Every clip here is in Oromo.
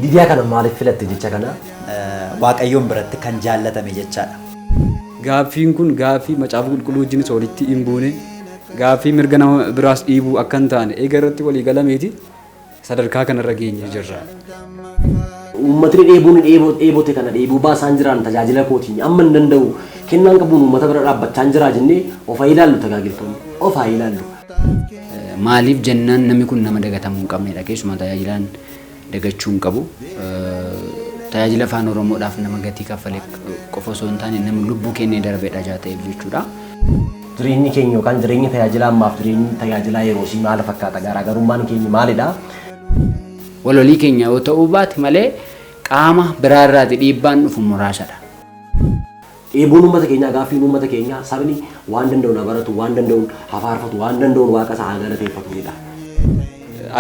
Miidiyaa kana maaliif filatte jecha kana? Waaqayyoon biratti kan jaallatame jechaadha. Gaaffiin kun gaaffii macaafa qulqulluu wajjinis walitti hin buune gaaffii mirga nama biraas dhiibuu akka hin taane eega irratti walii galameeti sadarkaa kanarra geenye jirra. Uummatni dheebote kana dheebuu baasaan jiraan tajaajila kootiin amma hin danda'u kennaan qabuun uummata bira dhaabbachaa jira jennee of haa ilaallu tajaajiltoonni of haa ilaallu. Maaliif jennaan namni kun nama dagatamuu hin qabnedha keessumaa tajaajilaan dagachuu hin qabu. Tajaajila afaan Oromoodhaaf nama gatii kaffalee qofa osoo hin taane nama lubbuu kennee darbedha ta'eef jechuudha. Jireenyi keenya yookaan jireenyi tajaajila ammaaf jireenyi tajaajilaa yeroo si maal fakkaata garaagarummaan keenya maalidha? Walolii keenya yoo ta'uu baate malee qaama biraarraati dhiibbaan dhufu muraasadha. Dheebuun uummata keenyaa gaaffiin uummata keenyaa sabni waan danda'uun baratu waan danda'uun hafaarfatu waan danda'uun waaqa isaa galateeffatudha.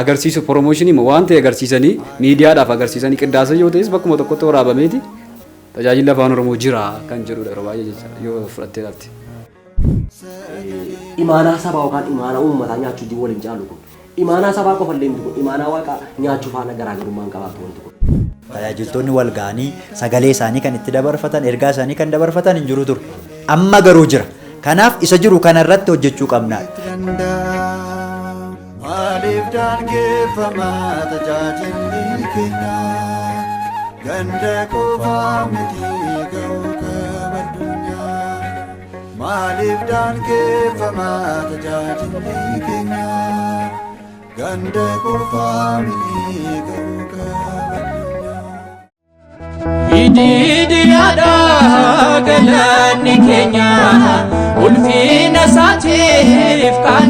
Agarsiisu promooshinii waan ta'e agarsiisanii miidiyaadhaaf agarsiisanii qindaasa yoo ta'es bakkuma tokkotti waraabameeti tajaajila afaan Oromoo jira kan jedhudha yeroo baay'ee jecha yoo fudhattee taate. Imaanaa sabaa yookaan imaanaa uummataa nyaachuutiin waliin caalu kun imaanaa sabaa qofa illee miti kun imaanaa waaqa nyaachuu faana garaagarummaan qabaatu wanti kun. Tajaajiltoonni wal ga'anii sagalee isaanii kan itti dabarfatan ergaa isaanii kan dabarfatan hin jiru ture. Amma garuu jira. Kanaaf isa jiru kanarratti hojjechuu qabna. Maaliif daangeffama tajaajilli keenya ganda qofaa miti ga'uu qaba addunyaa. Maaliif daangeffama tajaajilli keenya ganda qofaa miti ga'uu qaba addunyaa. Ididiyaadha galanni keenya ulfina isaatiif kan